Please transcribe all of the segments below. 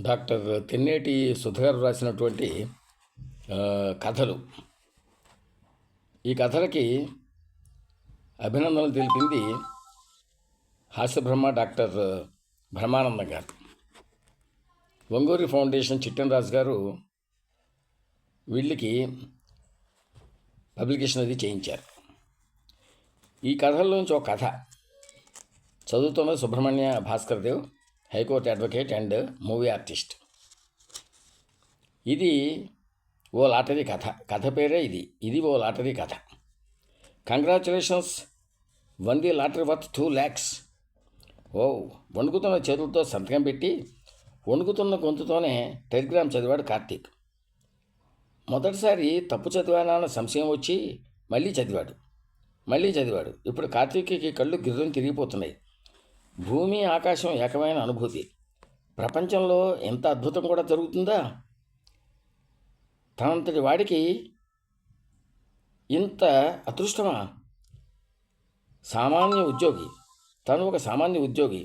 Doctor Tenneti సుధ గారు రాసినటువంటి కథలు. ఈ కథలకి అభినందనలు తెలిపింది హాస్యబ్రహ్మ డాక్టర్ బ్రహ్మానందం గారు. ఒంగూరి ఫౌండేషన్ చిట్టెనరాజు గారు వీళ్ళకి పబ్లికేషన్ అది చేయించారు. ఈ కథల్లోంచి ఒక కథ చదువుతున్న Subrahmanya Bhaskar Dev, high court advocate and movie artist. ఇది ఓ లాటరీ కథ. కథ పేరే ఇది ఓ లాటరీ కథ. Congratulations, won the lottery worth 2 lakhs. ఓ వణుకుతున్న చేతులతో సంతకం పెట్టి వణుకుతున్న గొంతుతోనే టెలిగ్రామ్ చదివాడు కార్తీక్. మొదటిసారి తప్పు చదివానన్న సంశయం వచ్చి మళ్ళీ చదివాడు. ఇప్పుడు కార్తీక్కి కళ్ళు గిర్రం తిరిగిపోతున్నాయి. భూమి ఆకాశం ఏకమైన అనుభూతి. ప్రపంచంలో ఎంత అద్భుతం కూడా జరుగుతుందా? తనంతటి వాడికి ఇంత అదృష్టమా? తను ఒక సామాన్య ఉద్యోగి,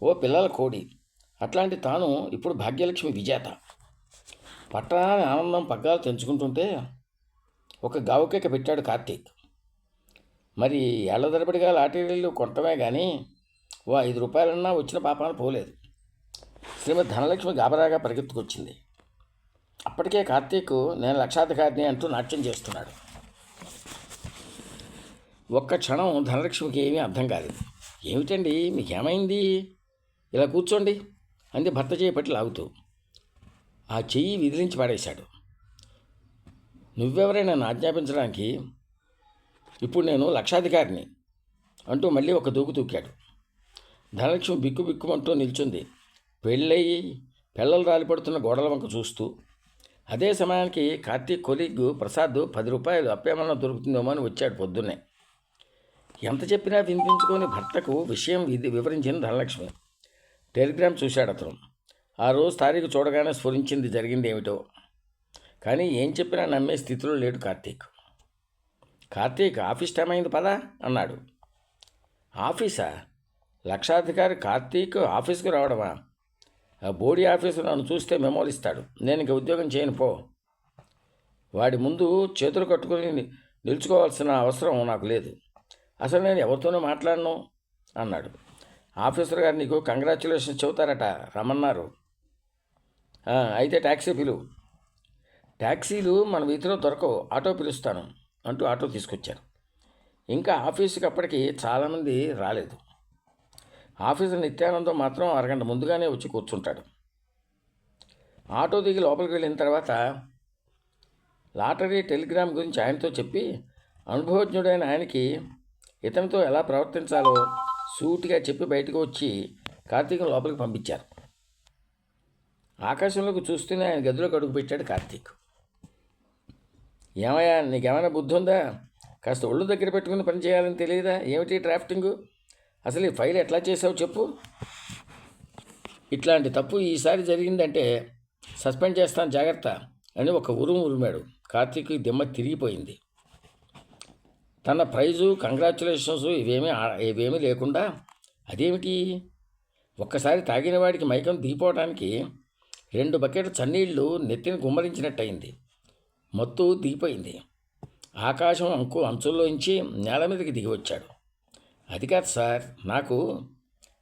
ఓ పిల్లల కోడి. అట్లాంటి తాను ఇప్పుడు భాగ్యలక్ష్మి విజేత. పట్టణాన్ని ఆనందం పగ్గాలు తెంచుకుంటుంటే ఒక గావుకేక పెట్టాడు కార్తీక్. మరి ఏళ్ల తరబడిగా లాటరీలు కొట్టమే కానీ ఓ 5 రూపాయలన్నా వచ్చిన పాపాన పోలేదు. శ్రీమతి ధనలక్ష్మి గాబరాగా పరిగెత్తుకొచ్చింది. అప్పటికే కార్తీక్ నేను లక్షాధికారిని అంటూ నాట్యం చేస్తున్నాడు. ఒక్క క్షణం ధనలక్ష్మికి ఏమీ అర్థం కాలేదు. ఏమిటండి, మీకేమైంది? ఇలా కూర్చోండి అంది భర్త చేయి పట్టి లాగుతూ. ఆ చెయ్యి విదిలించి పాడేశాడు. నువ్వెవరైనా నన్ను ఆజ్ఞాపించడానికి? ఇప్పుడు నేను లక్షాధికారిని అంటూ మళ్ళీ ఒక దూకు దూకాడు. ధనలక్ష్మి బిక్కుమంటూ నిల్చుంది, పెళ్ళయి పిల్లలు రాలిపడుతున్న గోడల వంక చూస్తూ. అదే సమయానికి కార్తీక్ కొలీగ్ ప్రసాద్ 10 రూపాయలు అప్పేమన్నా దొరుకుతుందేమో అని వచ్చాడు పొద్దున్నే. ఎంత చెప్పినా వినిపించుకొని భర్తకు విషయం వివరించింది ధనలక్ష్మి. టెలిగ్రామ్ చూశాడు అతను. ఆ రోజు తారీఖు చూడగానే స్ఫురించింది జరిగింది ఏమిటో. కానీ ఏం చెప్పినా నమ్మే స్థితిలో లేడు కార్తీక్ ఆఫీస్ టైం అయింది పదా అన్నాడు. ఆఫీసా? లక్షాధికారి కార్తీక్ ఆఫీస్కి రావడమా? బోడీ ఆఫీసు నన్ను చూస్తే మెమోలు ఇస్తాడు. నేను ఇంక ఉద్యోగం చేయను పో. వాడి ముందు చేతులు కట్టుకుని నిలుచుకోవాల్సిన అవసరం నాకు లేదు. అసలు నేను ఎవరితోనూ మాట్లాడను అన్నాడు. ఆఫీసర్ గారు నీకు కంగ్రాచులేషన్స్ చెబుతారట, రమ్మన్నారు. అయితే ట్యాక్సీ పిలువు. ట్యాక్సీలు మన వీధిలో దొరకవు, ఆటో పిలుస్తాను అంటూ ఆటో తీసుకొచ్చారు. ఇంకా ఆఫీసుకి అప్పటికి చాలామంది రాలేదు. ఆఫీసర్ నిత్యానందం మాత్రం అరగంట ముందుగానే వచ్చి కూర్చుంటాడు. ఆటో దిగి లోపలికి వెళ్ళిన తర్వాత లాటరీ టెలిగ్రామ్ గురించి ఆయనతో చెప్పి అనుభవజ్ఞుడైన ఆయనకి ఇతనితో ఎలా ప్రవర్తించాలో సూటిగా చెప్పి బయటకు వచ్చి కార్తీక్ లోపలికి పంపించారు. ఆకాశంలోకి చూస్తూనే ఆయన గదిలోకి అడుగుపెట్టాడు కార్తీక్. ఏమయ్యా, నీకేమైనా బుద్ధి ఉందా? కాస్త ఒళ్ళు దగ్గర పెట్టుకుని పని చేయాలని తెలియదా? ఏమిటి డ్రాఫ్టింగు? అసలు ఈ ఫైల్ ఎట్లా చేసావు చెప్పు. ఇట్లాంటి తప్పు ఈసారి జరిగిందంటే సస్పెండ్ చేస్తాను జాగ్రత్త అని ఒక ఉరుమాడు. కార్తీక్ దిమ్మ తిరిగిపోయింది. తన ప్రైజు, కంగ్రాచులేషన్స్ ఇవేమీ లేకుండా అదేమిటి? ఒక్కసారి తాగిన వాడికి మైకం దిగిపోవడానికి 2 బకెట్ల చన్నీళ్లు నెత్తిని గుమ్మరించినట్టయింది. మత్తు దిగిపోయింది. ఆకాశం అంచుల్లోంచి నేల మీదకి దిగి వచ్చాడు. అది కాదు సార్,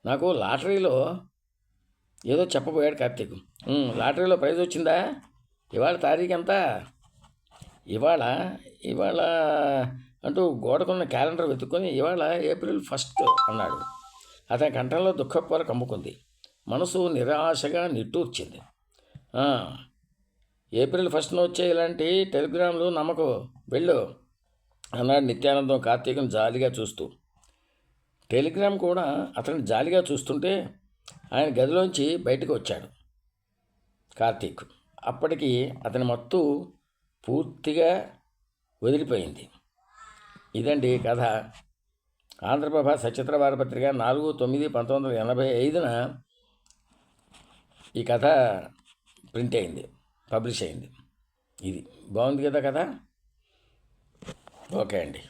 నాకు లాటరీలో ఏదో చెప్పబోయాడు కార్తీక్. లాటరీలో ప్రైజ్ వచ్చిందా? ఇవాళ తారీఖు ఎంత? ఇవాళ అంటూ గోడకున్న క్యాలెండర్ వెతుక్కొని ఇవాళ April 1 అన్నాడు. అతని కంఠంలో దుఃఖపోర కమ్ముకుంది. మనసు నిరాశగా నిట్టూర్చింది. April 1 వచ్చే ఇలాంటి టెలిగ్రామ్లు నమ్మకు, వెళ్ళు అన్నాడు నిత్యానందం కార్తీక్ను జాలిగా చూస్తూ. టెలిగ్రామ్ కూడా అతన్ని జాలిగా చూస్తుంటే ఆయన గదిలోంచి బయటకు వచ్చాడు కార్తీక్. అప్పటికి అతని మత్తు పూర్తిగా వదిలిపోయింది. ఇదండి కథ. ఆంధ్రప్రభ సచిత్ర వారపత్రిక 4/9/1985 ఈ కథ ప్రింట్ అయింది, పబ్లిష్ అయింది. ఇది బాగుంది కదా కథ. ఓకే అండి.